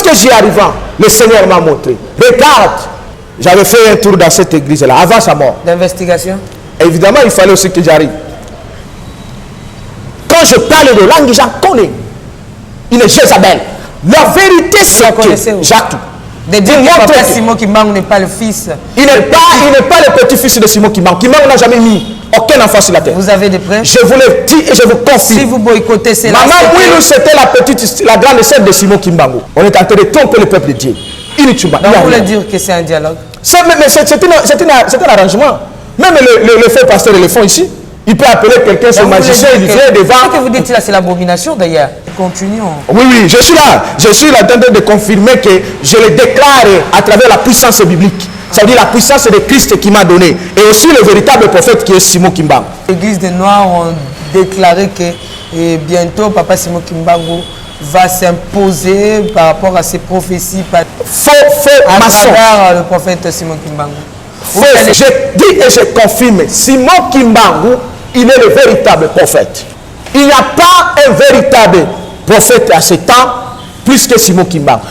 lorsque j'y arrivant, le Seigneur m'a montré. Regarde, j'avais fait un tour dans cette église-là, avant sa mort. D'investigation. Évidemment, il fallait aussi que j'arrive. Quand je parle de langue, j'en connais. Il est Jézabel. La vérité, c'est que Jacques. De dire que Papa Simon Kimbangu n'est pas le fils. Il n'est pas le petit-fils de Simon Kimbangu. Kimbangu n'a jamais mis aucun enfant sur la terre. Vous avez des preuves? Je vous le dis et je vous confirme. Si vous boycottez cela. Maman Mouilou, c'était la grande sœur de Simon Kimbangu. On est en train de tromper le peuple de Dieu. Inutilement. Donc vous voulez dire que c'est un dialogue? C'est un arrangement. Même le fait pasteur et le font ici. Il peut appeler quelqu'un, son magicien, il vient devant. Ce que vous dites là, c'est l'abomination d'ailleurs. Continuons. Oui, oui, je suis là. Je suis là en train de confirmer que je le déclare à travers la puissance biblique. Ça veut dire la puissance de Christ qui m'a donné. Et aussi le véritable prophète qui est Simon Kimbangu. L'église des Noirs ont déclaré que bientôt Papa Simon Kimbangu va s'imposer par rapport à ses prophéties. Faux à maçon. travers le prophète Simon Kimbangu. Je dis et je confirme, Simon Kimbangu, il est le véritable prophète. Il n'y a pas un véritable prophète à ce temps, plus que Simon Kimbangu.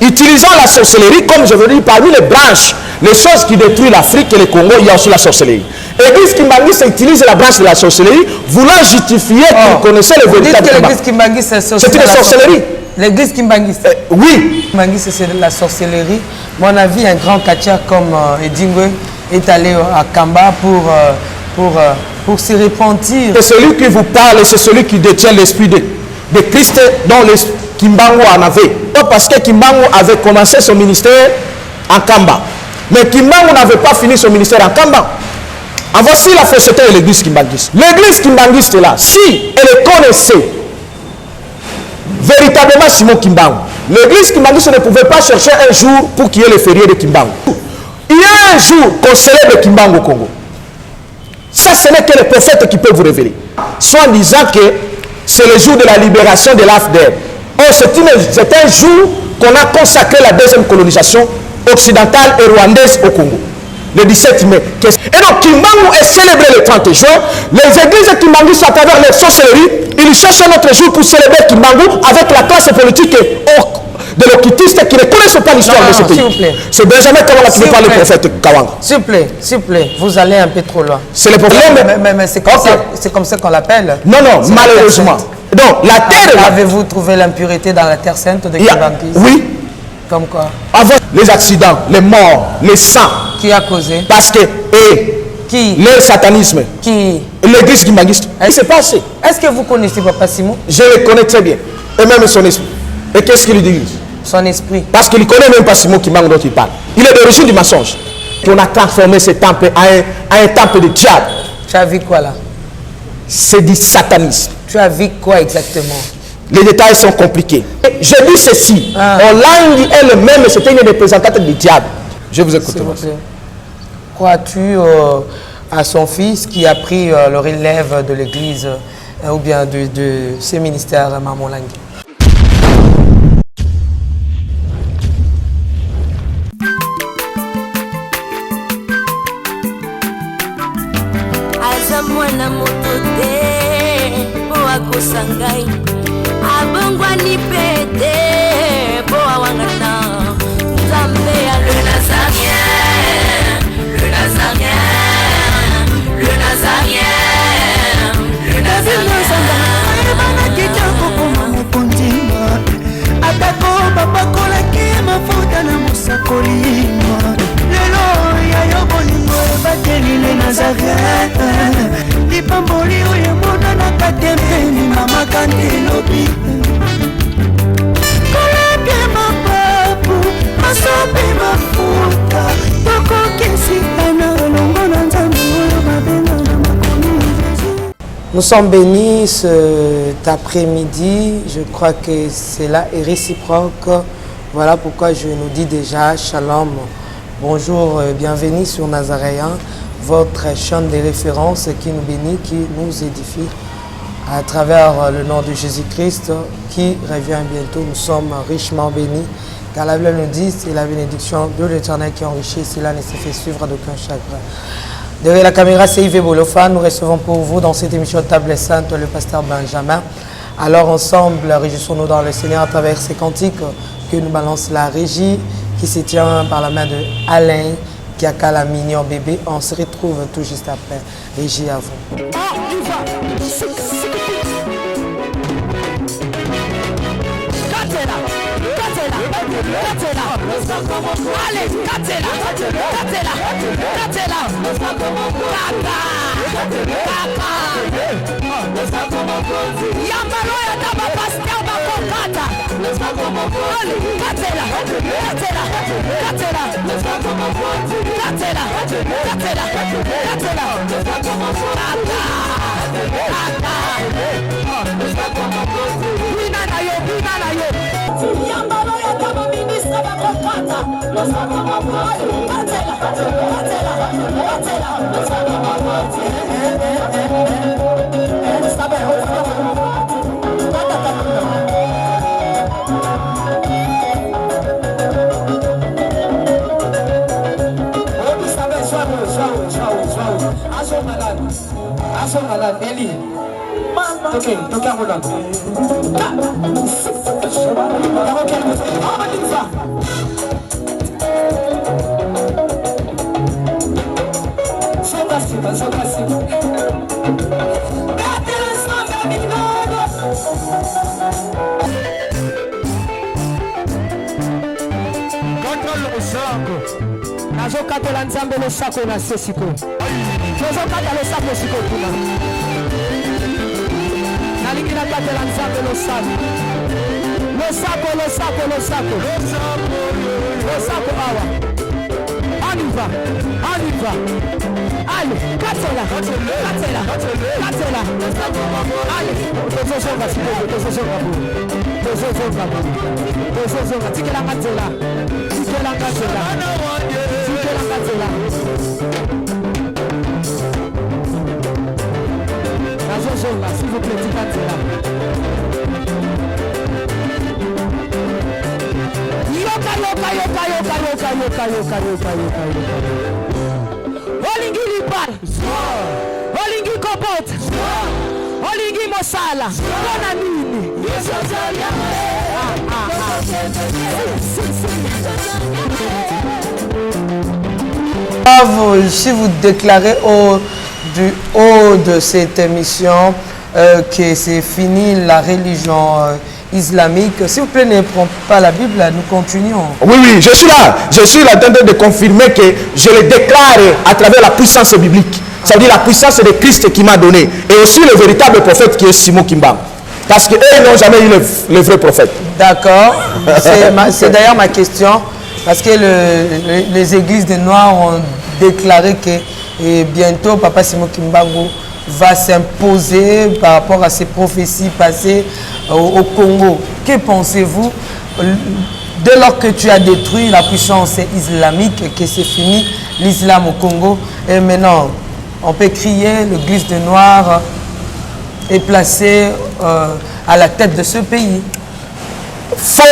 Utilisant la sorcellerie, comme je veux dire, parmi les branches, les choses qui détruisent l'Afrique et le Congo, il y a aussi la sorcellerie. L'église Kimbangu utilise la branche de la sorcellerie, voulant justifier qu'il connaissait le véritable Kimbangu. L'église Kimbangu, c'est une sorcellerie. L'église Kimbangu, oui. Kimbangu, c'est de la sorcellerie. Mon avis, un grand catcheur comme Edingwe est allé à Kamba pour se repentir. C'est celui qui vous parle, c'est celui qui détient l'esprit de Christ dont Kimbangu en avait. Parce que Kimbangu avait commencé son ministère en Kamba. Mais Kimbangu n'avait pas fini son ministère en Kamba. En voici la fausseté de l'église kimbanguiste. L'église kimbanguiste là, si elle connaissait véritablement Simon Kimbangu, l'église kimbanguiste ne pouvait pas chercher un jour pour qu'il y ait le férié de Kimbangu. Il y a un jour qu'on célèbre Kimbangu au Congo. Ça, ce n'est que le prophète qui peut vous révéler. Soit en disant que c'est le jour de la libération de l'AFDR. Or, c'est un jour qu'on a consacré la deuxième colonisation occidentale et rwandaise au Congo. Le 17 mai. Et donc, Kimbangu est célébré le 30 juin. Les églises kimbanguistes, à travers leur sorcellerie, ils cherchent un autre jour pour célébrer Kimbangu avec la classe politique de l'occultiste qui ne connaissent pas l'histoire de ce pays. C'est Benjamin Kawanga qui veut parler du prophète Kawanga. S'il vous plaît, vous allez un peu trop loin. C'est le problème. Mais c'est comme ça qu'on l'appelle. Non, malheureusement. Donc, la terre... Avez-vous trouvé l'impurité dans la terre sainte de Kimbangu? Oui. Comme quoi? Avant les accidents, les morts, les sangs. Qui a causé? Parce que... Qui? Le satanisme. Qui? L'église kimbanguiste. Il s'est passé. Est-ce que vous connaissez Papa Simon? Je le connais très bien. Et même son esprit. Et qu'est-ce qu'il dit? Son esprit. Parce qu'il ne connaît même pas Simon Kimbangu dont il parle. Il est d'origine du mensonge. On a transformé ce temple en un temple de diable. Tu as vu quoi là? C'est du satanisme. Tu as vu quoi exactement? Les détails sont compliqués. Je dis ceci. Hollande elle-même, c'était une représentante du diable. Je vous écoute. Crois-tu à son fils qui a pris le relève de l'église ou bien de ses ministères à Mamolangi? Mwana moto te po akosangai abongwani pete po awangana Nzambe ya le Nazarien, le Nazarien, le Nazarien, le Nazarien. Mana kitoko koma mokondima atako bapakolaki mafuta na mosakolima lelo ya yobolingo ebateli le Nazarien. Lipamboli oyo monana katembeni mama kandelobi kolapye mapapu masope mafuta tokokesitana longo na nzambe oyo babenga na makomi Jésus. Nous sommes bénis cet après-midi. Je crois que cela est réciproque. Voilà pourquoi je nous dis déjà shalom. Bonjour, bienvenue sur Nazaréen, votre chaîne de référence qui nous bénit, qui nous édifie à travers le nom de Jésus-Christ qui revient bientôt. Nous sommes richement bénis car la Bible nous dit c'est la bénédiction de l'Éternel qui enrichit, cela ne se fait suivre d'aucun chagrin. Derrière la caméra, c'est Yves Bolofa. Nous recevons pour vous dans cette émission Table Sainte le pasteur Benjamin. Alors ensemble, réjouissons-nous dans le Seigneur à travers ces cantiques que nous balance la régie qui se tient par la main de Alain qui a qu'à la mignon bébé. On se retrouve tout juste après. Régie à vous. Allez, Katela, Yambaloya daba pasteur bakokata. Eli. Okay, toka mwana. Nazokatola nzambe losako na se siko. Nazokata losako siko kuna. Nalingi nakatela nzambe losako. Losako awa. Aniva. Allez, katela. Allez, tozozonga siko, tozozonga. Tikela katela. Nazozonga, s'il vous plaît, tikatela. Yoka. Olingi libala. Olingi kopota. Olingi mosala. Kona nini? Si vous déclarez du haut de cette émission que c'est fini la religion islamique, s'il vous plaît, ne prenez pas la Bible, nous continuons. Oui, je suis là en train de confirmer que je le déclare à travers la puissance biblique. Ça veut dire la puissance de Christ qui m'a donné. Et aussi le véritable prophète qui est Simon Kimbangu. Parce qu'eux n'ont jamais eu le vrai prophète. D'accord. C'est d'ailleurs ma question. Parce que les églises des Noirs ont déclaré que bientôt Papa Simon Kimbangu va s'imposer par rapport à ces prophéties passées au Congo. Que pensez-vous dès lors que tu as détruit la puissance islamique, que c'est fini l'islam au Congo, et maintenant on peut crier l'église des Noirs est placée à la tête de ce pays. Faux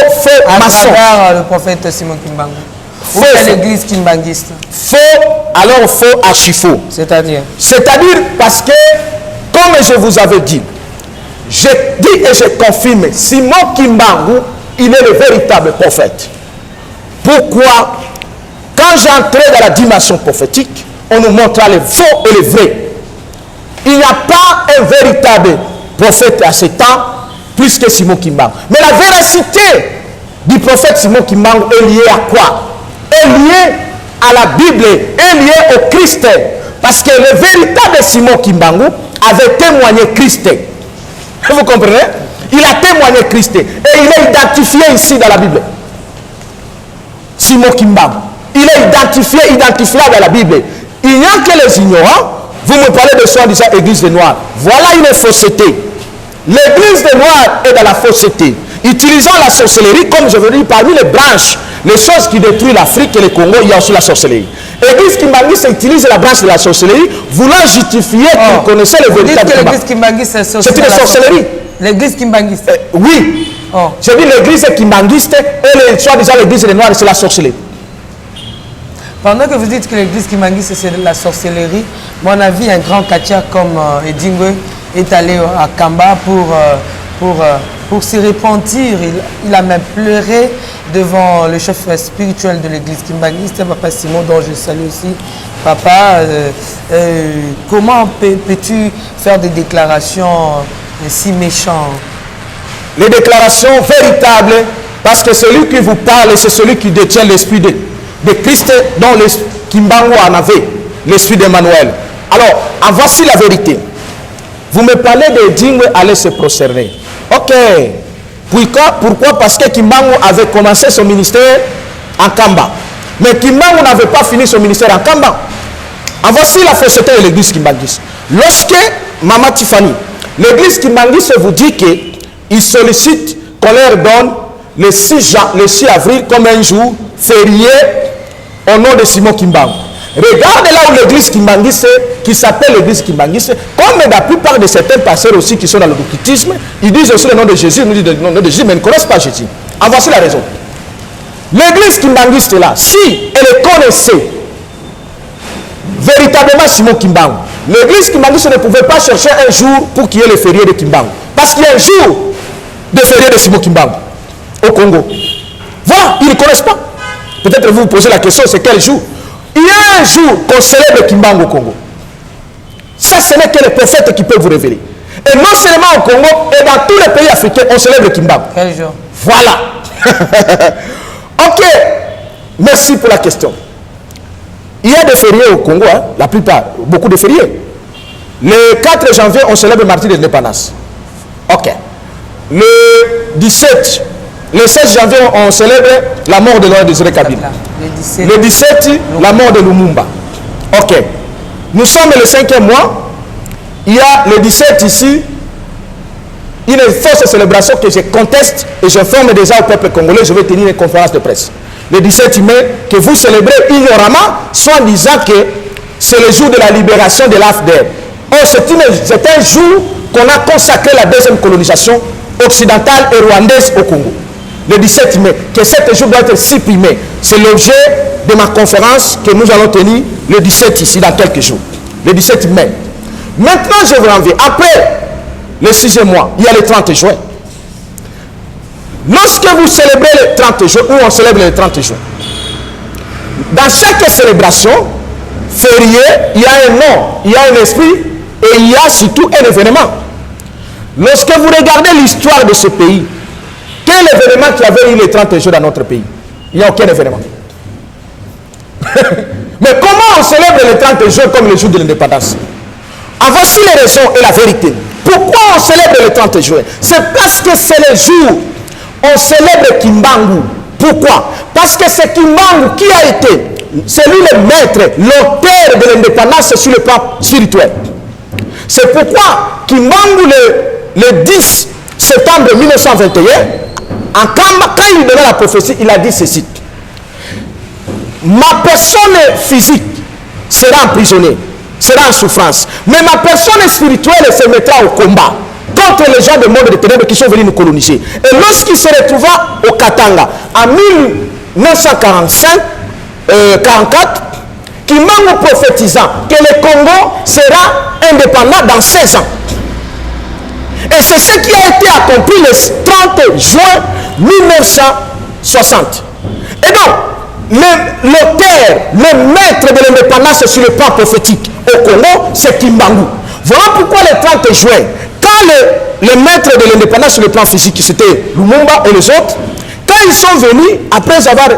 à maçon. Travers le prophète Simon Kimbangu. Ou l'église kimbanguiste. Faux, alors faux, archi-faux. C'est-à-dire parce que, comme je vous avais dit, je dis et je confirme, Simon Kimbangu, il est le véritable prophète. Pourquoi? Quand j'entrais dans la dimension prophétique, on nous montra le faux et le vrai. Il n'y a pas un véritable prophète à ce temps, plus que Simon Kimbangu. Mais la véracité du prophète Simon Kimbangu est liée à quoi? Est liée à la Bible, est liée au Christ. Parce que le véritable Simon Kimbangu avait témoigné Christ. Vous comprenez? Il a témoigné Christ. Et il est identifié ici dans la Bible. Simon Kimbangu. Il est identifiable dans la Bible. Il n'y a que les ignorants. Vous me parlez de soi-disant église des Noirs. Voilà une fausseté. L'église des Noirs est dans la fausseté. Utilisant la sorcellerie, comme je veux dire, parmi les branches, les choses qui détruisent l'Afrique et le Congo, il y a aussi la sorcellerie. L'église Kimbanguiste utilise la branche de la sorcellerie, voulant justifier qu'ils connaissaient le véritable Kimbangu. L'église Kimbanguiste, c'est une sorcellerie. L'église Kimbanguiste. Oui. Oh. Je dis l'église Kimbanguiste et soi-disant l'église des Noirs, c'est la sorcellerie. Pendant que vous dites que l'église Kimbanguiste, c'est de la sorcellerie, mon avis, un grand katia comme Edingwe est allé à Kamba pour pour se repentir. Il a même pleuré devant le chef spirituel de l'église kimbangiste, Papa Simon, dont je salue aussi. Papa, comment peux-tu faire des déclarations si méchantes? Les déclarations véritables, parce que celui qui vous parle, c'est celui qui détient l'esprit de Christ, dont le Kimbangu en avait, l'esprit d'Emmanuel. Alors, en voici la vérité. Vous me parlez de Dingwe aller se prosterner. Ok. Pourquoi? Parce que Kimbangu avait commencé son ministère en Kamba. Mais Kimbangu n'avait pas fini son ministère en Kamba. En voici la fausseté de l'église Kimbangis. Lorsque Maman Tiffany, l'église Kimbangis vous dit qu'il sollicite qu'on leur donne le 6 avril comme un jour férié au nom de Simon Kimbangu. Regardez là où l'église Kimbangis, qui s'appelle l'église Kimbangis, comme la plupart de certains pasteurs aussi qui sont dans le bouquitisme, ils disent aussi le nom de Jésus, ils nous disent le nom de Jésus, mais ils ne connaissent pas Jésus. En voici la raison. L'église Kimbangis là, si elle connaissait véritablement Simon Kimbangu, l'église Kimbangis ne pouvait pas chercher un jour pour qu'il y ait le férié de Kimbangu. Parce qu'il y a un jour de férié de Simon Kimbangu au Congo. Voilà, ils ne connaissent pas. Peut-être vous vous posez la question, c'est quel jour? Il y a un jour qu'on célèbre Kimbangu au Congo. Ça, ce n'est que les prophètes qui peuvent vous révéler. Et non seulement au Congo, et dans tous les pays africains, on célèbre Kimbangu. Quel jour? Voilà. Ok. Merci pour la question. Il y a des fériés au Congo, hein, la plupart, beaucoup de fériés. Le 4 janvier, on célèbre le martyre de l'indépendance. Ok. Le 16 janvier, on célèbre la mort de Laurent Désiré Kabila. Le 17, la mort de Lumumba. Ok. Nous sommes le 5e mois. Il y a le 17 ici, une fausse célébration que je conteste et je forme déjà au peuple congolais. Je vais tenir une conférence de presse. Le 17 mai, que vous célébrez ignoramment, soit en disant que c'est le jour de la libération de l'AFDR. Or, c'est un jour qu'on a consacré la deuxième colonisation occidentale et rwandaise au Congo. Le 17 mai, que cet jour doit être supprimé. C'est l'objet de ma conférence que nous allons tenir le 17 ici, dans quelques jours. Le 17 mai. Maintenant, je vous renvoie. Après le 6e mois, il y a le 30 juin. Lorsque vous célébrez le 30 juin, ou on célèbre le 30 juin, dans chaque célébration, férié, il y a un nom, il y a un esprit, et il y a surtout un événement. Lorsque vous regardez l'histoire de ce pays, quel événement qui avait eu le 30 juin dans notre pays? Il n'y a aucun événement. Mais comment on célèbre le 30 juin comme le jour de l'indépendance? En voici les raisons et la vérité. Pourquoi on célèbre le 30 juin? C'est parce que c'est le jour où on célèbre Kimbangu. Pourquoi? Parce que c'est Kimbangu qui a été, c'est lui le maître, l'auteur de l'indépendance sur le plan spirituel. C'est pourquoi Kimbangu, le 10 septembre 1921, en Kamba, quand il donnait la prophétie, il a dit ceci: ma personne physique sera emprisonnée, sera en souffrance, mais ma personne spirituelle se mettra au combat contre les gens du monde de ténèbres qui sont venus nous coloniser. Et lorsqu'il se retrouva au Katanga en 1944, Kimbangu prophétisant que le Congo sera indépendant dans 16 ans. Et c'est ce qui a été accompli le 30 juin 1960. Et donc, l'auteur, le maître de l'indépendance sur le plan prophétique au Congo, c'est Kimbangu. Voilà pourquoi le 30 juin, quand le maître de l'indépendance sur le plan physique, c'était Lumumba et les autres, quand ils sont venus, après avoir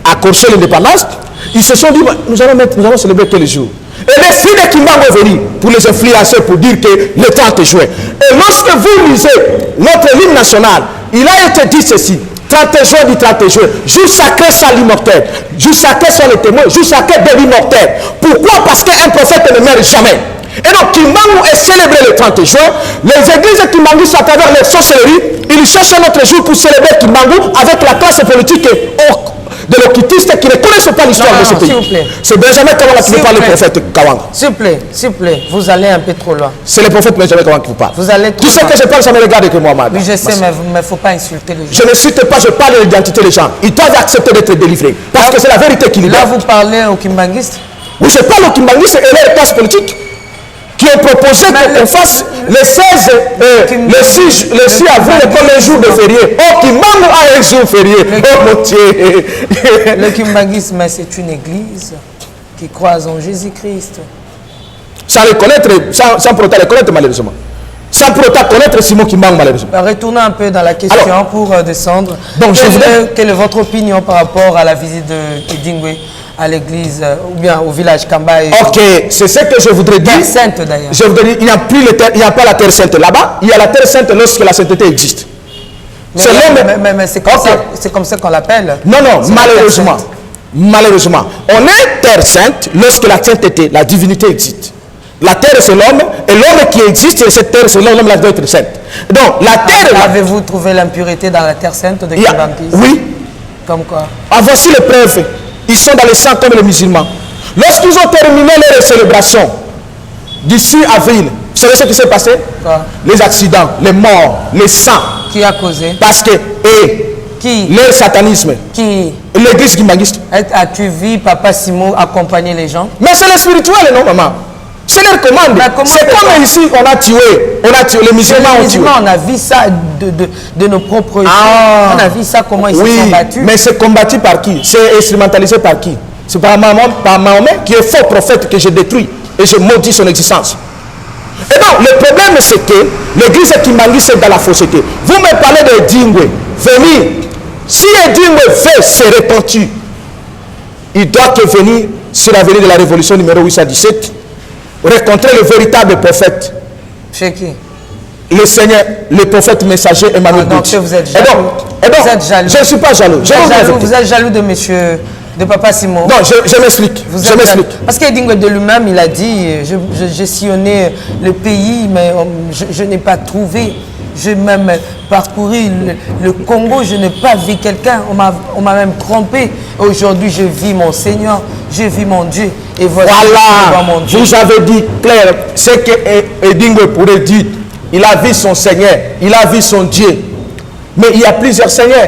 accroché l'indépendance, ils se sont dit, nous allons célébrer quel jour? Et les filles de Kimbangu est venu pour les influencer, pour dire que le 30 juin. Et lorsque vous lisez notre hymne national, il a été dit ceci: 30 juin du 30 juin, jour sacré sans l'immortel, jour sacré sans les témoins, jour sacré de l'immortel. Pourquoi? Parce qu'un prophète ne meurt jamais. Et donc Kimbangu est célébré le 30 juin. Les églises Kimbangu, à travers les sorcelleries, ils cherchent un autre jour pour célébrer Kimbangu avec la classe politique de l'occultiste qui ne connaissent pas l'histoire de ce pays. C'est Benjamin Kawanga qui vous parle, le prophète Kawanga. S'il vous plaît, vous allez un peu trop loin. C'est le prophète Benjamin Kawanga qui vous parle. Vous allez trop tu sais loin. que je parle, ça me regarde que Mohamed. Oui, je sais, mais il ne faut pas insulter les gens. Je n'insulte pas, je parle de l'identité des gens. Ils doivent accepter d'être délivrés. Parce que c'est la vérité qui libère. Là, vous parlez aux Kimbanguistes? Oui, je parle aux Kimbanguistes et leur classe politique qui qui ont proposé qu'on fasse le 16, le 6 avril comme un jour de férié. Oh, Kimbangu a un jour férié. Oh mon Dieu. Le kimbanguisme, c'est une église qui croit en Jésus-Christ. Sans pour autant les connaître malheureusement. Sans pour autant connaître Simon Kimbangu malheureusement. Retournons un peu dans la question. Alors, pour descendre. Donc, quelle est votre opinion par rapport à la visite de Edingwe à l'église ou bien au village Kamba? Ok, c'est ce que je voudrais dire. Terre sainte d'ailleurs. Je voudrais dire, il n'y a pas la terre sainte là-bas, il y a la terre sainte lorsque la sainteté existe. Mais c'est comme ça qu'on l'appelle. Non, malheureusement. Malheureusement. On est terre sainte lorsque la sainteté, la divinité existe. La terre c'est l'homme, et l'homme qui existe, et cette terre c'est l'homme, la doit être sainte. Donc la terre... Avez-vous trouvé l'impureté dans la terre sainte de Kimbangu? Oui. Comme quoi? Voici les preuves. Ils sont dans les sang comme les musulmans. Lorsqu'ils ont terminé leur célébration, d'ici avril, vous savez ce qui s'est passé? Quoi? Les accidents, les morts, les sangs. Qui a causé? Parce que, qui? Leur satanisme. Qui? L'église kimbanguiste. As-tu vu Papa Simon accompagner les gens? Mais c'est le spirituel, non, maman? C'est leur commande. C'est comme ici, on a tué, les musulmans ont tué. On a vu ça de nos propres yeux. On a vu ça, comment ils se sont battus. Mais c'est combattu par qui? C'est instrumentalisé par qui? C'est par Mahomet qui est faux prophète que j'ai détruit et je maudis son existence. Et donc, le problème c'est que l'église kimbanguiste est dans la fausseté. Vous me parlez de Edingwe. Venir. Si Edingwe veut se repentir, il doit que venir sur l'avenue de la révolution numéro 817 rencontrer le véritable prophète. Chez qui? Le Seigneur, le prophète messager Emmanuel. Donc vous êtes jaloux. Vous êtes jaloux. Je ne suis pas jaloux. Vous êtes jaloux de monsieur, de Papa Simon. Non, je m'explique. Je m'explique. Parce qu'Edingwe de lui-même, il a dit, j'ai sillonné le pays, mais je n'ai pas trouvé. J'ai même parcouru le Congo, je n'ai pas vu quelqu'un, on m'a même trompé. Aujourd'hui, je vis mon Seigneur, je vis mon Dieu. Et voilà, mon Dieu. Vous avez dit clair, c'est que Edingwe pourrait dire, il a vu son Seigneur, il a vu son Dieu. Mais il y a plusieurs seigneurs.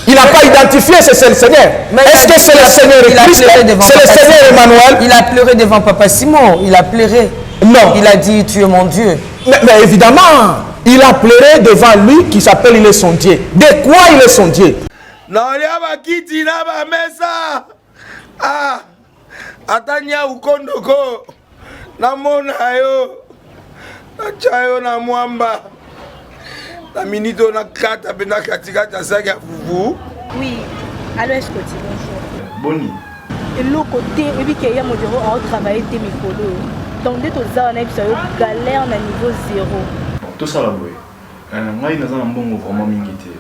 Il n'a pas identifié ce seul Seigneur. Est-ce que c'est le Seigneur Christ? C'est le Seigneur Emmanuel? Il a pleuré devant Papa Simon, il a pleuré. Non. Il a dit, tu es mon Dieu. Mais évidemment, il a pleuré devant lui qui s'appelle il est son Dieu. De quoi il est son Dieu? Non, il y a kiti na ba mesa. Ah, atanya ukondoko. Na mona yo. Na chayo na mwamba. Na minito na kata pena katikata saga fufu. Oui. Alors est-ce que tu bonjour? Boni. Et l'autre côté, et puis qu'il y a mon bureau à travailler tes micros. Donc dès que tu as un galère na niveau 0. Tout ça là boy. Moi il naza mbongo vraiment mingité.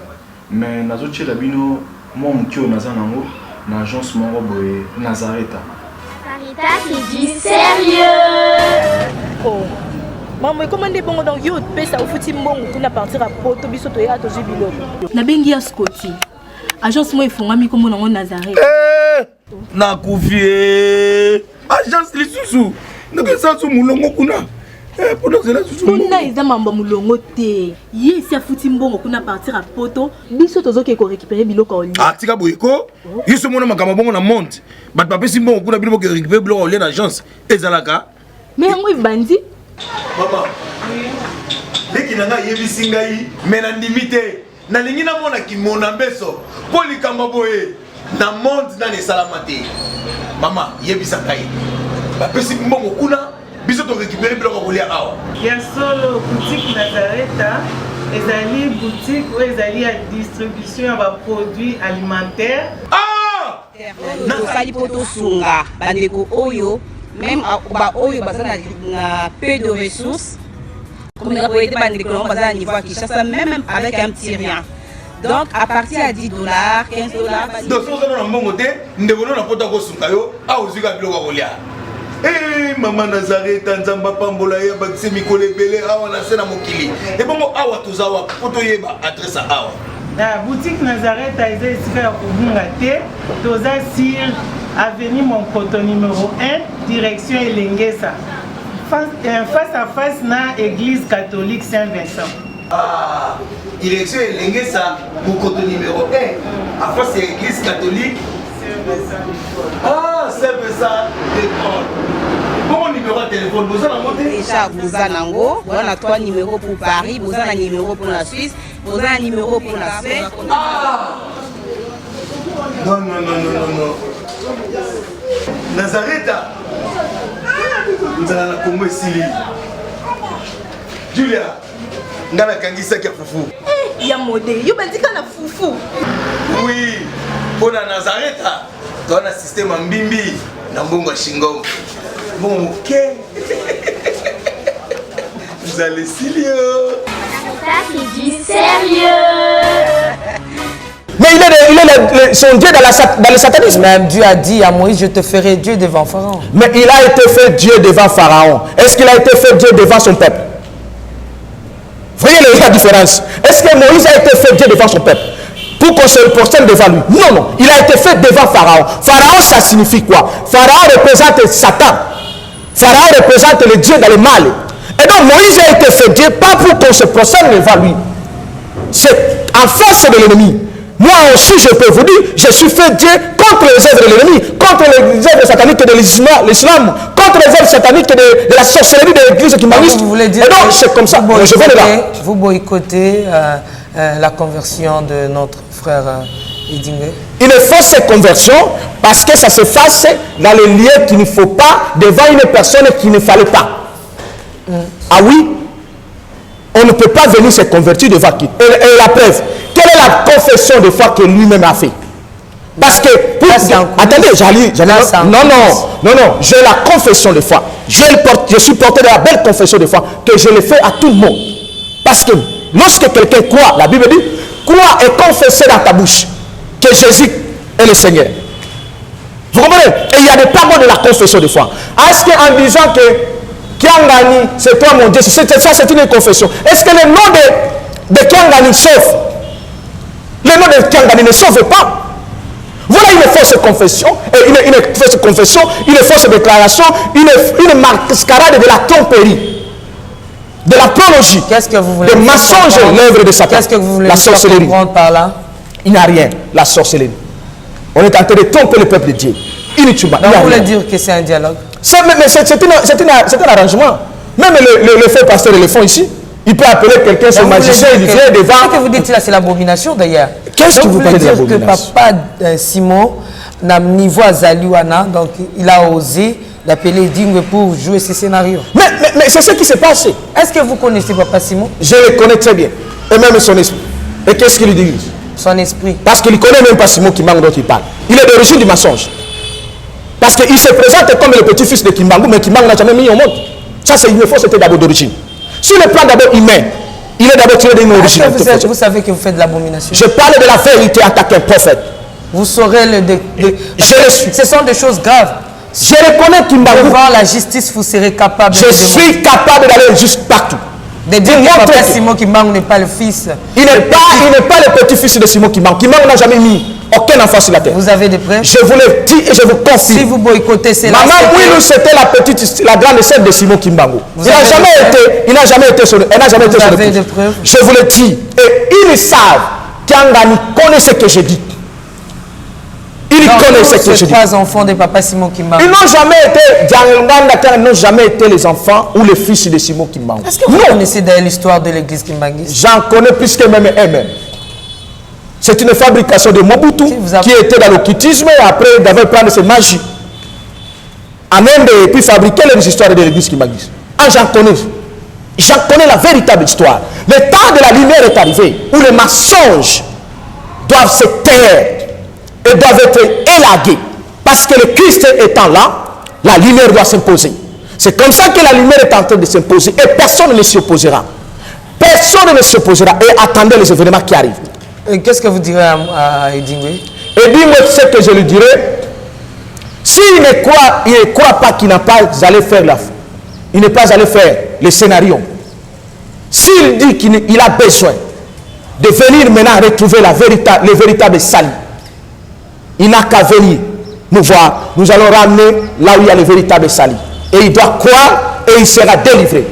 Mais nazo tchela bino moi mkio naza nango na agence moko boy Nazareta. Sarita c'est du sérieux. Oh. Maman comment des bon donc yo pe ça au fouti mbongo pour partir à poto biso to ya to jibilo. Na bengi ya Scotty. Agence moi ifongami comme nango Nazareta. Na kufie. Agence lisusu. Donc ça sous mulongo kuna. Pendant que là sous kuna eza mamba mulongo te. Yesi afuti mbongo kuna partir à poto, biso tozoke ko récupérer biloko oli. Ah tika boyeko. Yiso mona makamba bongo na monte. Bat papa si mbongo kuna biloko récupérer biloko oli na agence. Ezalaka. Mais yango ibandi. Maman. Leki nanga yebisi ngai mena ndimite. Na lingi na mona ki mona beso. Poli kamba boye. Na monte na ne salamate. Maman yebisa ngai. Bapesi mbongo kuna biso to récupérer biloko kolia awa. Ya solo boutique Nazareta ezali boutique où ezali à distribution ya produits alimentaires. Ah! Nasali poto sunga bandeko oyo même ba oyo baza na peu de ressources comme la poété bandeko baza à niveau à Kinshasa même avec un petit rien. Donc à partir à $10, $15. Donc si vous avez un bon côté, nous devons nous apporter au sungayo à ozuga biloko kolia. Eh maman Nazareta nzamba pambola ya bakise mikole belé awa na sena mokili. Et bongo awa tozawa poto yeba adresse awa. La boutique Nazareta est ici à Kobungate, toza sur avenue Monkoto numéro 1, direction Elengesa. Face à face na église catholique Saint-Vincent. Ah, direction Elengesa, Monkoto numéro 1, à face à l'église catholique. Ah, c'est ça, l'école. Bon, on y numéro de téléphone, vous avez un côté? Déjà, vous avez nango, vous avez 3 numéros pour Paris, vous avez un numéro pour la Suisse, vous avez un numéro pour la Suède. Ah! Non. Nazareth, vous allez la Congo Sili. Julia, ngana kangisa kia fufu. Eh, ya modé, yo bandika na fufu. Oui, pour la Nazareth, tu as un système en bimbi, dans bon Washington. Bon, ok. Vous allez Silio. Ça, c'est du sérieux. Mais il est son Dieu dans le satanisme. Même Dieu a dit à Moïse, je te ferai Dieu devant Pharaon. Mais il a été fait Dieu devant Pharaon. Est-ce qu'il a été fait Dieu devant son peuple? Voyez la différence. Est-ce que Moïse a été fait Dieu devant son peuple? Pour qu'on se prosterne devant lui? Non. Il a été fait devant Pharaon. Pharaon, ça signifie quoi? Pharaon représente Satan. Pharaon représente le Dieu dans le mal. Et donc Moïse a été fait Dieu, pas pour qu'on se prosterne devant lui. C'est en face de l'ennemi. Moi aussi, je peux vous dire, je suis fait Dieu contre les œuvres de l'ennemi, contre les œuvres sataniques de l'islam, contre les œuvres sataniques de la sorcellerie de l'église qui m'arrive. Vous voulez dire et donc, c'est comme ça. Je vais de là. Vous boycottez la conversion de notre frère Edingwe? Une fausse conversion, parce que ça se fasse dans les lieux qu'il ne faut pas, devant une personne qu'il ne fallait pas. Ah oui? On ne peut pas venir se convertir devant qui? Et la preuve, quelle est la confession de foi que lui-même a fait? Parce que, attendez, non, j'ai la confession de foi. Je suis porté de la belle confession de foi que je le fais à tout le monde. Parce que lorsque quelqu'un croit, la Bible dit, crois et confesser dans ta bouche que Jésus est le Seigneur. Vous comprenez? Et il y a des paroles de la confession de foi. Est-ce qu'en disant que Kiangani, c'est toi mon Dieu, ça c'est une confession. Est-ce que le nom de Kiangani sauve? Le nom de Kiangani ne sauve pas. Voilà une fausse confession, une fausse confession, une fausse déclaration, une mascarade de la tromperie, de la prologie, qu'est-ce que vous voulez des mensonges, l'œuvre de Satan. Qu'est-ce que vous voulez la sorcellerie. comprendre par là? Il n'y a rien, la sorcellerie. On est en train de tromper le peuple de Dieu. Inutilement. Donc vous voulez dire que c'est un dialogue? Mais c'est un arrangement. Même le fait pasteur le font ici. Il peut appeler quelqu'un son magicien, il vient devant. Ce que vous dites là, c'est l'abomination d'ailleurs. Qu'est-ce que vous parlez de l'abomination? Que papa Simon n'a niveau à Zaliwana, donc il a osé d'appeler Dingwe pour jouer ce scénario. Mais c'est ce qui s'est passé. Est-ce que vous connaissez papa Simon? Je le connais très bien. Et même son esprit. Et qu'est-ce qu'il dit? Son esprit. Parce qu'il ne connaît même pas Simon Kimbangu dont il parle. Il est d'origine du mensonge. Parce qu'il se présente comme le petit-fils de Kimbangu, mais Kimbangu n'a jamais mis au monde. Ça, c'est une fausseté d'abord d'origine. Sur le plan d'abord humain, il est d'abord tiré d'une origine. Vous savez que vous faites de l'abomination. Je parle de la vérité en tant qu'un prophète. Vous saurez ce sont des choses graves. Je reconnais Kimbangu. Devant la justice, vous serez capable. Je suis capable d'aller juste partout. De dire que papa Simon Kimbangu n'est pas le fils. Il n'est pas le petit-fils de Simon Kimbangu. Kimbangu n'a jamais mis aucun enfant sur la terre. Vous avez des preuves? Je vous le dis et je vous confirme. Si vous boycottez, c'est Maman Mouilou, c'était la grande sœur de Simon Kimbangu. Elle n'a jamais été sur le preuves? Je vous le dis. Et ils savent qu'Angani connaît ce que je dis. Ils connaissent ce que je dis. Trois enfants de papa Simon Kimbangu. Ils n'ont jamais été, n'ont jamais été les enfants ou les fils de Simon Kimbangu. Est-ce que vous connaissez d'ailleurs l'histoire de l'église Kimbanguiste? J'en connais plus que même eux-mêmes. C'est une fabrication de Mobutu qui était dans l'occultisme et après d'avoir pris cette magie. En Inde, et puis fabriquer les histoires de l'église Kimbanguiste. Ah, j'en connais la véritable histoire. Le temps de la lumière est arrivé où les mensonges doivent se taire et doivent être élagués. Parce que le Christ étant là, la lumière doit s'imposer. C'est comme ça que la lumière est en train de s'imposer et personne ne s'y opposera. Personne ne s'y opposera et attendez les événements qui arrivent. Qu'est-ce que vous direz à Edingwe? Edingwe, ce que je lui dirais, s'il ne croit pas qu'il n'a pas allé faire il n'est pas allé faire le scénario. S'il dit qu'il a besoin de venir maintenant retrouver le véritable salut, il n'a qu'à venir nous voir. Nous allons ramener là où il y a le véritable salut. Et il doit croire et il sera délivré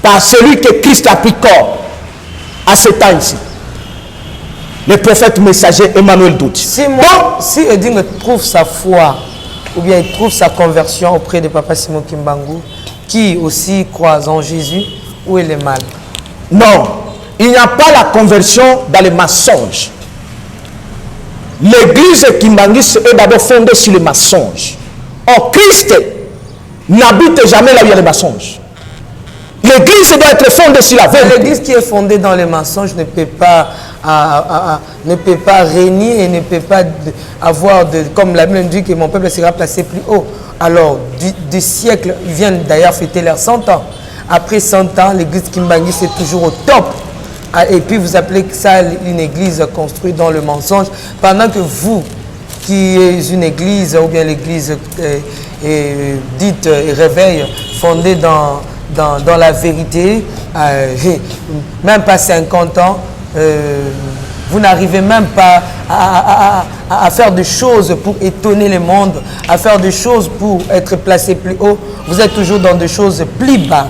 par celui que Christ a pris corps à ce temps ici. Le prophète messager Emmanuel Douti. Si Edingwe trouve sa foi ou bien il trouve sa conversion auprès de Papa Simon Kimbangu, qui aussi croit en Jésus, où est le mal? Non, il n'y a pas la conversion dans les mensonges. L'église Kimbangis est d'abord fondée sur les mensonges. Or, Christ n'habite jamais là où il y a les mensonges. L'église doit être fondée sur la vérité. L'église qui est fondée dans les mensonges ne peut pas, régner et ne peut pas avoir, comme la Bible dit, que mon peuple sera placé plus haut. Alors, des siècles, ils viennent d'ailleurs fêter leurs 100 ans. Après 100 ans, l'église Kimbangi, c'est toujours au top. Et puis vous appelez ça une église construite dans le mensonge, pendant que vous, qui êtes une église, ou bien l'église dite réveil, fondée dans la vérité, même pas 50 ans, vous n'arrivez même pas à faire des choses pour étonner le monde, à faire des choses pour être placé plus haut. Vous êtes toujours dans des choses plus bas.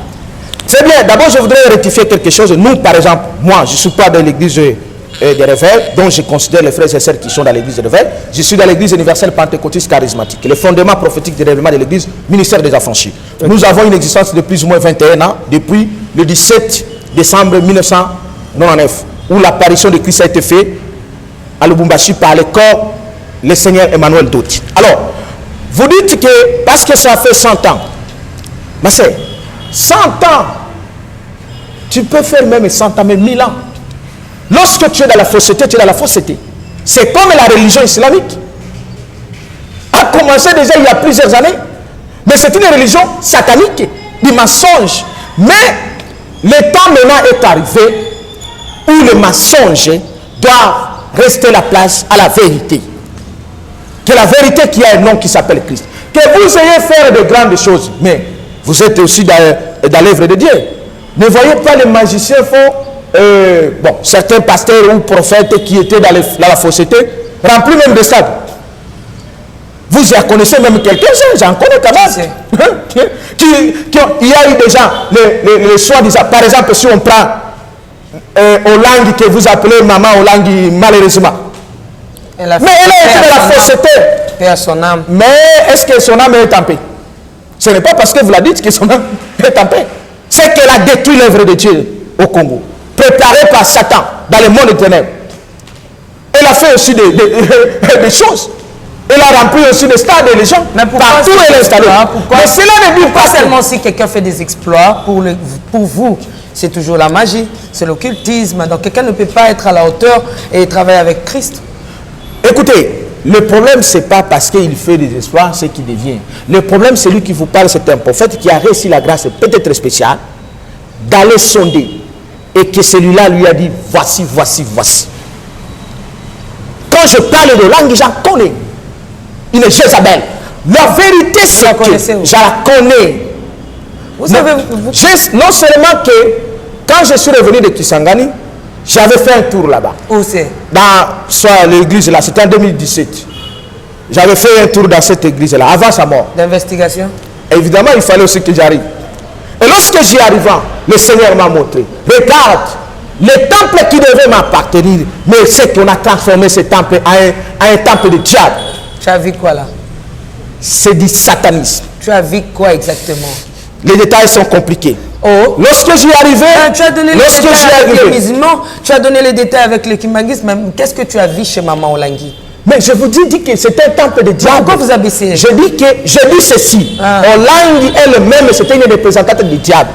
C'est bien. D'abord, je voudrais rectifier quelque chose. Nous, par exemple, moi, je ne suis pas dans l'église des réveils, donc je considère les frères et sœurs qui sont dans l'église des réveils. Je suis dans l'église universelle pentecôtiste charismatique. Le fondement prophétique du réveillement de l'église, ministère des affranchis. Nous avons une existence de plus ou moins 21 ans, depuis le 17 décembre 1999, où l'apparition de Christ a été faite à Lubumbashi par le corps, le Seigneur Emmanuel Doti. Alors, vous dites que parce que ça fait 100 ans, ma sœur, 100 ans, tu peux faire même 100 ans, même 1000 ans. Lorsque tu es dans la fausseté, tu es dans la fausseté. C'est comme la religion islamique. A commencé déjà il y a plusieurs années. Mais c'est une religion satanique, du mensonge. Mais le temps maintenant est arrivé où le mensonge doit rester la place à la vérité. Que la vérité qui a un nom qui s'appelle Christ. Que vous ayez fait de grandes choses, mais vous êtes aussi dans l'œuvre de Dieu. Ne voyez pas les magiciens font, certains pasteurs ou prophètes qui étaient dans la fausseté, remplis même de stades. Vous en connaissez même quelques-uns, j'en connais quand même. Il y a eu déjà les soi-disant, par exemple, si on prend Olangi que vous appelez maman Olangi, malheureusement. Mais elle a été dans la fausseté. Son âme. Mais est-ce que son âme est en paix? Ce n'est pas parce que vous la dites que son âme est en paix. C'est qu'elle a détruit l'œuvre de Dieu au Congo, préparée par Satan dans le monde des ténèbres. Elle a fait aussi des choses. Elle a rempli aussi des stades et les gens. Mais partout elle est installée. Mais cela ne dit pas seulement si quelqu'un fait des exploits pour vous. C'est toujours la magie, c'est l'occultisme. Donc quelqu'un ne peut pas être à la hauteur et travailler avec Christ. Écoutez, le problème, ce n'est pas parce qu'il fait des exploits, ce qu'il devient. Le problème, c'est lui qui vous parle, c'est un prophète qui a réussi la grâce peut-être spéciale d'aller sonder. Et que celui-là lui a dit, voici, voici, voici. Quand je parle de langue, j'en connais. Il est Jézabel. La vérité, c'est que je la connais. Vous savez, non seulement que quand je suis revenu de Kisangani, j'avais fait un tour là-bas. Où c'est? Dans l'église là, c'était en 2017. J'avais fait un tour dans cette église-là, avant sa mort. D'investigation? Évidemment, il fallait aussi que j'arrive. Et lorsque j'y arrivais, le Seigneur m'a montré. Regarde, le temple qui devait m'appartenir, mais c'est qu'on a transformé ce temple en un temple de diable. Tu as vu quoi là? C'est du satanisme. Tu as vu quoi exactement? Les détails sont compliqués. Oh. Lorsque j'y arrivais, tu as donné les détails avec les musulmans, tu as donné les détails avec les Kimbangis, mais qu'est-ce que tu as vu chez Maman Olangi? Mais je vous dis que c'est un temple de diable. Pourquoi vous abaissez? Je dis ceci. Olangi elle-même, c'était une représentante du diable.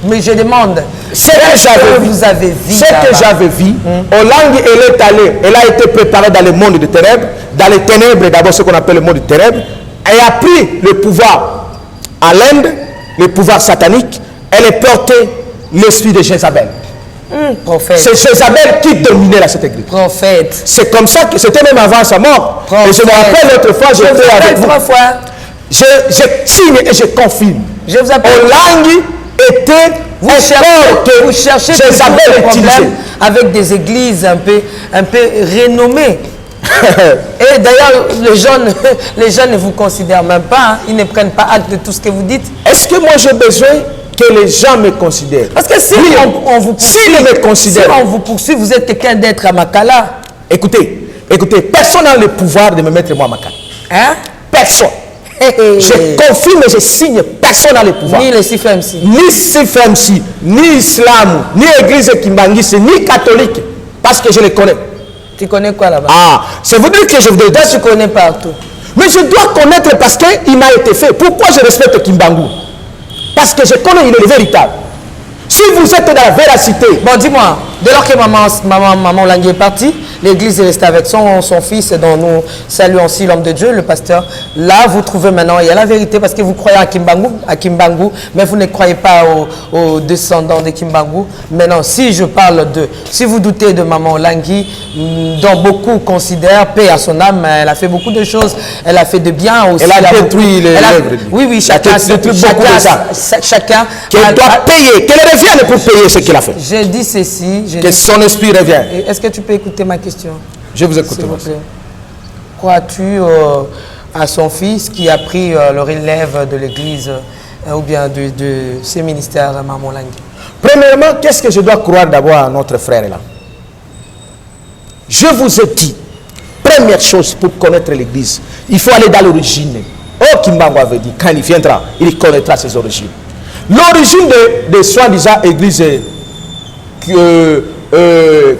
Mais je demande, ce que vous avez vu. Ce que j'avais vu, Olangi, elle est allée, elle a été préparée dans le monde des ténèbres, dans les ténèbres, d'abord ce qu'on appelle le monde des ténèbres, elle a pris le pouvoir à l'Inde, le pouvoir satanique, elle est portée l'esprit de Jézabel. Prophète. C'est Jézabel qui dominait cette église. Prophète. C'est comme ça que c'était même avant sa mort. Prophète. Et je me rappelle l'autre fois, j'étais avec vous. 3 fois. Je signe et je confirme. Je vous appelle. Olangi était vous cherchez Jézabel problème avec des églises un peu renommées. Et d'ailleurs, les gens ne vous considèrent même pas, hein. Ils ne prennent pas acte de tout ce que vous dites. Est-ce que moi j'ai besoin que les gens me considèrent? Parce que si on vous poursuit, si on vous poursuit, vous êtes quelqu'un d'être à Makala. Écoutez, personne n'a le pouvoir de me mettre moi à Makala. Hein? Personne. Je confirme et je signe, personne n'a le pouvoir. Ni les CFMC. Ni CFMC, ni Islam, ni Église Kimbangisi, ni catholique. Parce que je les connais. Tu connais quoi là-bas? Ah, ça veut dire que je vous dis. Tu connais partout. Mais je dois connaître parce qu'il m'a été fait. Pourquoi je respecte Kimbangu? Parce que je connais, il est le véritable. Si vous êtes dans la véracité. Bon, dis-moi, dès lors que maman Langui est partie, l'église est restée avec son fils, dont nous saluons aussi l'homme de Dieu, le pasteur. Là, vous trouvez maintenant, il y a la vérité parce que vous croyez à Kimbangu, mais vous ne croyez pas aux descendants de Kimbangu. Maintenant, si je parle si vous doutez de maman Langui, dont beaucoup considèrent, paix à son âme, elle a fait beaucoup de choses, elle a fait de bien aussi. Elle a détruit les œuvres. Oui, chacun qui doit payer, qu'elle revienne pour payer ce qu'il a fait. Je dis ceci. Que son esprit revienne. Est-ce que tu peux écouter ma question? Je vous écoute. Crois-tu à son fils qui a pris le relève de l'église ou bien de ce ministère, maman Langui? Premièrement, qu'est-ce que je dois croire d'abord à notre frère là? Je vous ai dit, première chose pour connaître l'église, il faut aller dans l'origine. Oh, Kimbangu avait dit, quand il viendra, il connaîtra ses origines. L'origine de soi-disant église,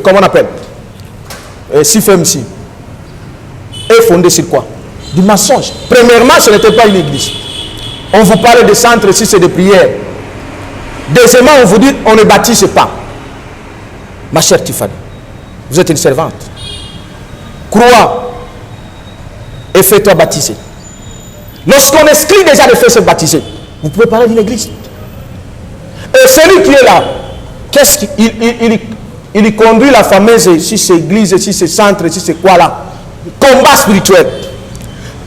comment on appelle, CFMC, est fondée sur quoi? Du mensonge. Premièrement, ce n'était pas une église. On vous parle de centre, si c'est de prière. Deuxièmement, on vous dit, on ne baptise pas. Ma chère Tiffany, vous êtes une servante. Crois et fais-toi baptiser. Lorsqu'on exclut déjà de faire se baptiser, vous pouvez parler d'une église. Et celui qui est là, qu'est-ce qu'il conduit la fameuse, si c'est église, si c'est centre, si c'est quoi là? Combat spirituel.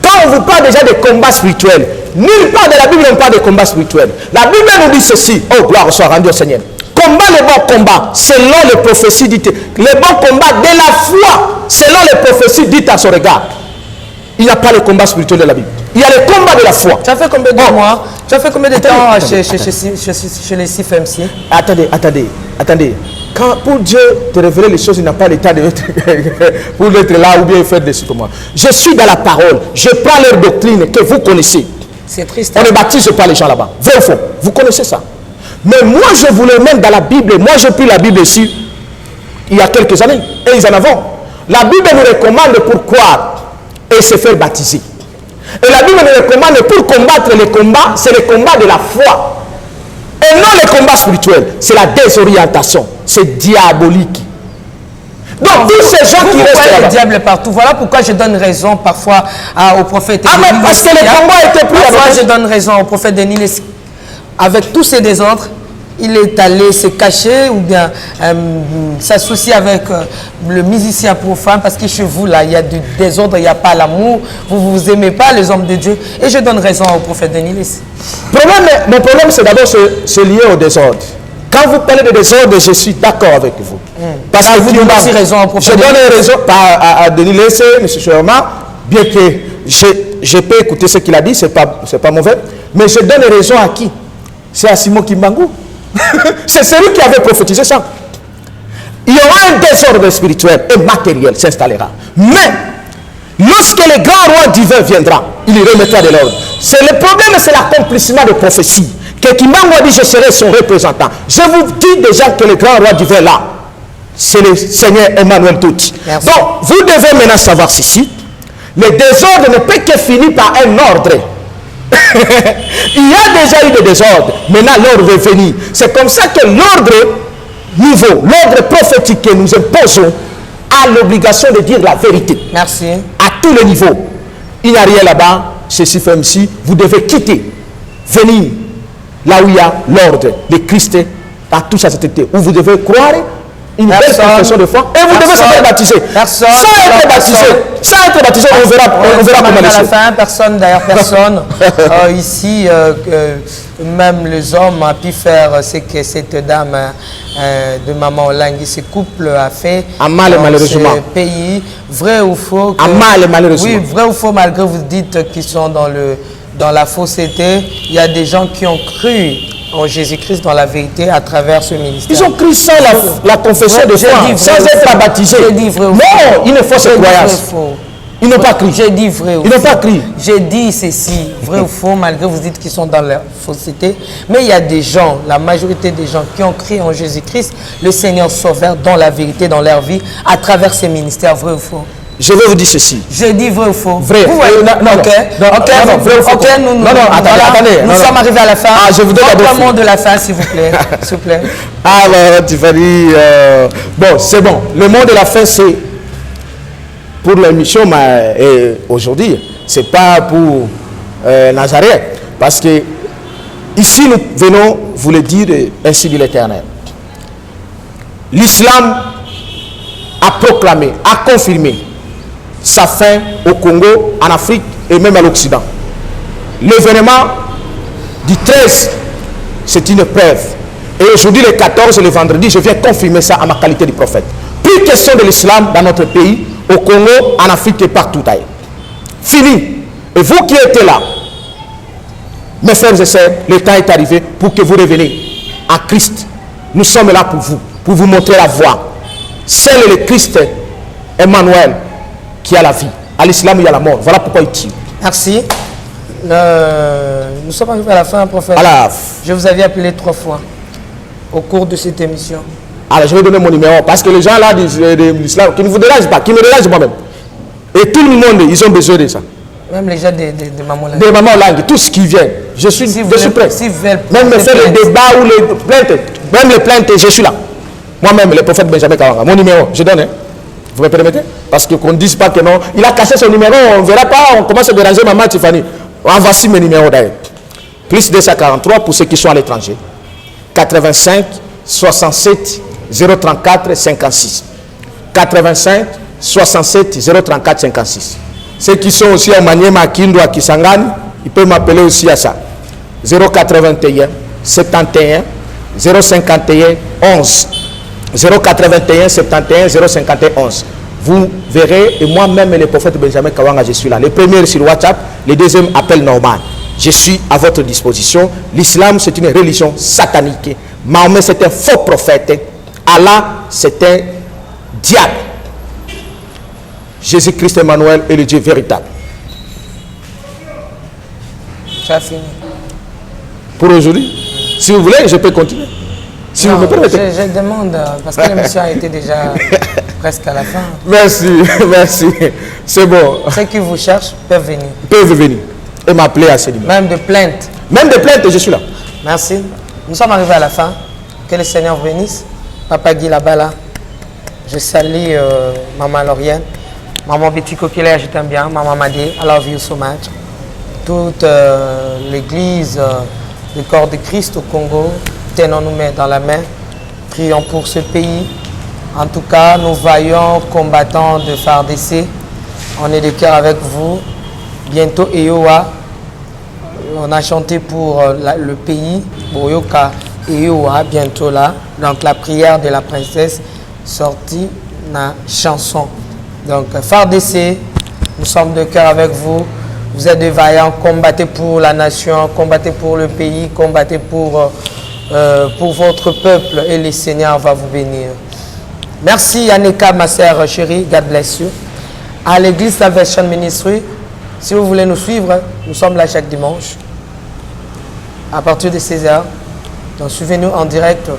Quand on vous parle déjà de combat spirituel, nulle part de la Bible on parle de combat spirituel. La Bible nous dit ceci, oh gloire soit rendue au Seigneur. Combat le bon combat, selon les prophéties dites. Le bon combat de la foi, selon les prophéties dites à son regard. Il n'y a pas le combat spirituel de la Bible. Il y a le combat de la foi. Tu as fait combien de mois? Tu as fait combien de temps chez les CFMC? Attendez. Quand pour Dieu te révéler les choses, il n'a pas l'état de pour être là ou bien faire des trucs comme moi. Je suis dans la parole. Je prends leur doctrine que vous connaissez. C'est triste. On ne baptise pas les gens là-bas. Vrai ou faux? Vous connaissez ça. Mais moi, je voulais même dans la Bible. Moi, j'ai pris la Bible ici il y a quelques années. Et ils en ont. La Bible nous recommande pour croire et se faire baptiser. Et la Bible nous recommande pour combattre les combats, c'est le combat de la foi. Et non le combat spirituel, c'est la désorientation, c'est diabolique. Donc tous ces gens qui restent là, le diable partout. Voilà pourquoi je donne raison parfois au prophète. Ah mais parce que le combat était plus. Parfois je donne raison au prophète Denis. Avec tous ces désordres, il est allé se cacher ou bien s'associer avec le musicien profane parce que chez vous, là, il y a du désordre, il n'y a pas l'amour, vous ne vous aimez pas les hommes de Dieu. Et je donne raison au prophète Denis. Mon problème, c'est d'abord c'est lié au désordre. Quand vous parlez de désordre, je suis d'accord avec vous. Parce que vous donnez aussi raison au prophète. Je donne raison à Denis Lessé, M. Chouama, bien que je peux écouter ce qu'il a dit, ce n'est pas mauvais, mais je donne raison à qui? C'est à Simon Kimbangu. C'est celui qui avait prophétisé ça. Il y aura un désordre spirituel et matériel s'installera. Mais lorsque le grand roi divin viendra, il y remettra de l'ordre. Le problème, c'est l'accomplissement de prophéties. Que Kimbangu a dit, je serai son représentant. Je vous dis déjà que le grand roi divin là, c'est le Seigneur Emmanuel Touti. Donc, vous devez maintenant savoir ceci. Le désordre ne peut que finir par un ordre. Il y a déjà eu des désordres. Maintenant, l'ordre est venu. C'est comme ça que l'ordre nouveau, l'ordre prophétique que nous imposons, a l'obligation de dire la vérité. Merci. À tous les niveaux. Il n'y a rien là-bas. Chez CFMC, vous devez quitter, venir là où il y a l'ordre, le Christ, à toute sa sainteté, où vous devez croire une belle confession de foi et vous devez se faire baptiser. Sans être baptisé, on verra comment les choses. Personne, ici, même les hommes ont pu faire ce que cette dame de maman Langui, ce couple a fait dans ce pays. Vrai ou faux? Malheureusement. Oui, vrai ou faux, malgré vous dites qu'ils sont dans la fausseté, il y a des gens qui ont cru en Jésus-Christ dans la vérité à travers ce ministère. Ils ont cru sans la confession de foi, sans être baptisés. Non, il ne faut se croire. Ils n'ont pas crié. J'ai dit vrai ou faux. Ils n'ont pas crié. J'ai dit ceci, vrai ou faux, malgré vous dites qu'ils sont dans la fausseté. Mais il y a des gens, la majorité des gens qui ont crié en Jésus-Christ, le Seigneur Sauveur, dans la vérité, dans leur vie, à travers ses ministères, vrai ou faux. Je vais vous dire ceci. Je dis vrai ou faux. Vrai. Non, vrai ou faux. Attendez. Nous sommes arrivés à la fin. Ah, je vous donne le mot de la fin, s'il vous plaît. S'il vous plaît. Alors, Tiffany, bon, c'est bon. Le mot de la fin, c'est pour l'émission aujourd'hui. Ce n'est pas pour Nazareth. Parce que ici, nous venons vous le dire, ainsi dit l'Éternel. L'islam a proclamé, a confirmé sa fin au Congo, en Afrique et même à l'Occident. L'événement du 13, c'est une preuve. Et aujourd'hui, le 14 et le vendredi, je viens confirmer ça à ma qualité de prophète. Plus question de l'islam dans notre pays, au Congo, en Afrique et partout ailleurs. Fini. Et vous qui êtes là, mes frères et sœurs, le temps est arrivé pour que vous reveniez à Christ. Nous sommes là pour vous montrer la voie. Seul est le Christ, Emmanuel, qui a la vie. À l'islam, il y a la mort. Voilà pourquoi il tue. Merci. Nous sommes arrivés à la fin, prophète. Je vous avais appelé 3 fois au cours de cette émission. Alors, je vais donner mon numéro parce que les gens là de l'islam, qui ne vous dérangent pas, qui me dérangent moi-même. Et tout le monde, ils ont besoin de ça. Même les gens de Maman Langue. De Maman Langue, tout ce qui vient. Je suis prêt. Même me faire les débats ou les plaintes. Même les plaintes, je suis là. Moi-même, le prophète Benjamin Kawanga. Mon numéro, je donne. Hein. Vous me permettez? Parce qu'on ne dise pas que non. Il a caché son numéro, on ne verra pas, on commence à déranger Maman Tiffany. Ah, voici mes numéros d'ailleurs. Plus 243 pour ceux qui sont à l'étranger. 85 67 034 56. 85 67 034 56. Ceux qui sont aussi à Maniema, à Kindu, à Kisangani, ils peuvent m'appeler aussi à ça. 081 71 051 11. 081 71 051 11. Vous verrez, et moi-même et le prophète Benjamin Kawanga, je suis là. Le premier sur WhatsApp, le deuxième appel normal. Je suis à votre disposition. L'islam, c'est une religion satanique. Mahomet, c'est un faux prophète. Allah, c'est un diable. Jésus-Christ Emmanuel est le Dieu véritable. Ça fini. Pour aujourd'hui, si vous voulez, je peux continuer. Si non, vous me permettez. Je demande, parce que l'émission a été déjà presque à la fin. Merci, merci. C'est bon. Ceux qui vous cherchent peuvent venir. Peuvent venir et m'appeler à ce numéro. Même de plainte. Même de plainte, je suis là. Merci. Nous sommes arrivés à la fin. Que le Seigneur bénisse. Papa Guy là-bas là. Je salue Maman Laurienne. Maman Betty Kokile, je t'aime bien. Maman Madi, I love you so much. Toute l'église, le corps de Christ au Congo, tenons-nous main dans la main. Prions pour ce pays. En tout cas, nous voyons combattants de FARDC. On est de cœur avec vous. Bientôt, Eyoa. On a chanté pour le pays. Boyoka, Eyoa, bientôt là. Donc, la prière de la princesse sortie na chanson. Donc, FARDC, nous sommes de cœur avec vous. Vous êtes des vaillants. Combattez pour la nation, combattez pour le pays, combattez pour votre peuple et le Seigneur va vous bénir. Merci Annika, ma sœur chérie, God bless you. À l'église Salvation Ministry, si vous voulez nous suivre, nous sommes là chaque dimanche à partir de 16h. Donc suivez-nous en direct,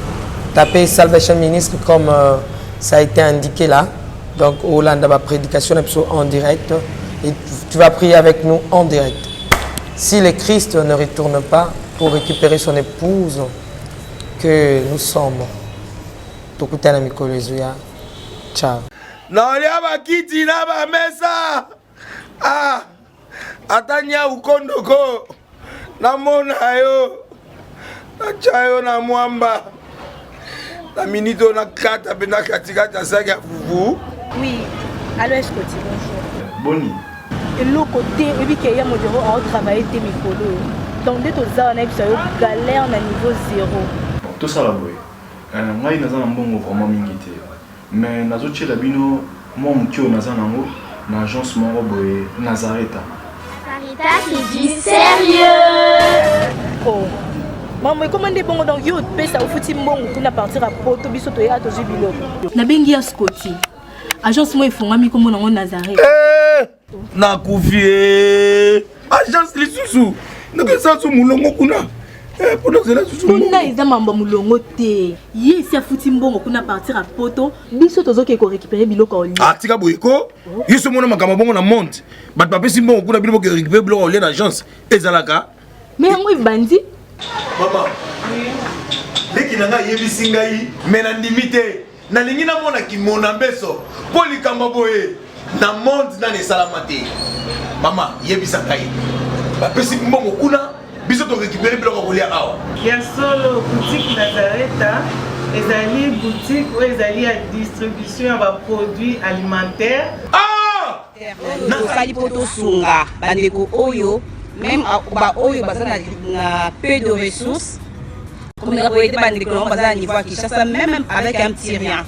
tapez Salvation Ministry comme ça a été indiqué là. Donc Hollande ma prédication en direct et tu vas prier avec nous en direct. Si le Christ ne retourne pas pour récupérer son épouse, que nous sommes. Tokutana mikolo ezuya. Ciao. Naolia bakiti na ba mesa. Ah. Atanya ukondoko. Namona yo. Nachayo na mwamba. La minito na kata bena katikata saka fufu. Oui. Allô, est-ce que tu bonjour. Boni. Et l'autre côté, et puis qu'il y a mon bureau à travailler tes mikolo. Donc dès que tu as un galère na niveau 0. Tout ça là, oui. Moi, je suis vraiment mingité. Mais je suis bino, moi, je suis dans l'agence Nazareth. Sarita qui dit sérieux. Oh. Maman, comment est bon donc yo pesa au fouti mbongo kuna partir à poto biso to ya to jibilo. Na bengi ya Scotty. Agence moi ifungami comme on Nazareth. nakufi agence lisusu nakesa so mulongo kuna kuna eza mambo mulongo te ye esi afuti mbongo kuna partir à poto biso tozoke ko récupérer biloko oli tika boyeko yeso mona makambo bongo na monde bato bapesi mbongo kuna bino boke récupérer biloko oli na agence ezalaka mais yango ebandi mama leki nanga yebisi ngai me na ndimi te nalingi namona kimona mbeso mpo likambo boye na monde nani esalama te mama yebisa ngai bapesi mbongo kuna biso to récupérer biloko kolia awa ya solo boutique Nazareta ezali boutique oyo ezali ya distribution ya baproduits alimentaires tosali mpo tosunga bandeko oyo même baoyo baza na peu de ressources comme on a été bandeko na baza na niveau à Kinshasa même avec un petit rien.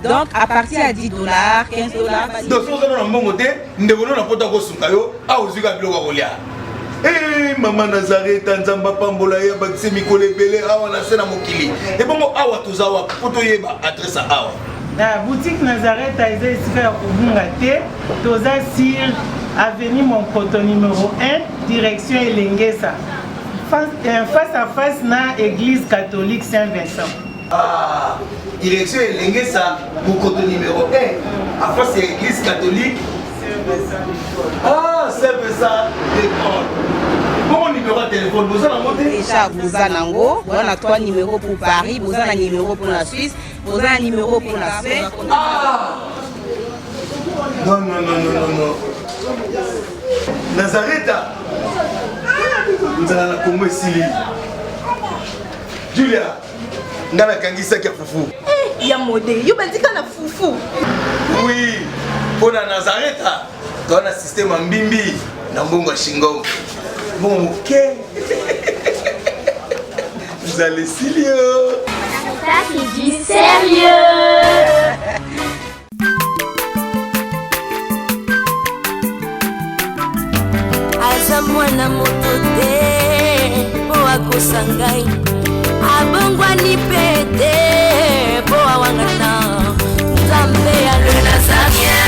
Donc à partir à $10, $15. Donc si vous avez un bon côté, nous devons pas tako sunkayo a uzika biloko kolia. Eh maman Nazareth nzamba pambola ya bakise mikole belé awa na sena mokili. Et bongo awa tozawa poto yeba adresse awa. La boutique Nazareth a été ici à Kubunga T, toza sur avenue Monkoto numéro 1, direction Elengesa. Face à face na église catholique Saint-Vincent. Ah, direction Elengesa, Monkoto numéro 1, à face à l'église catholique Saint-Vincent. Ah, Saint-Vincent d'école. Bon numéro de téléphone, vous en avez déjà, vous en avez. On a 3 numéros pour Paris, vous en avez un numéro pour la Suisse, vous en avez un numéro pour la Suisse. Ah! Non. Nazareta. Nous allons la Congo ici. Julia, nous allons kangisa kia fufu. Eh, ya modé, yo bandika na fufu. Oui, pour la Nazareta, tu as un système en bimbi, na mbongo shingo. Bon, ok. Vous allez sérieux. Ça c'est du sérieux. Aza mwana moto te po akosa ngai abongwani pete po awangana Nzambe ya le Nazarien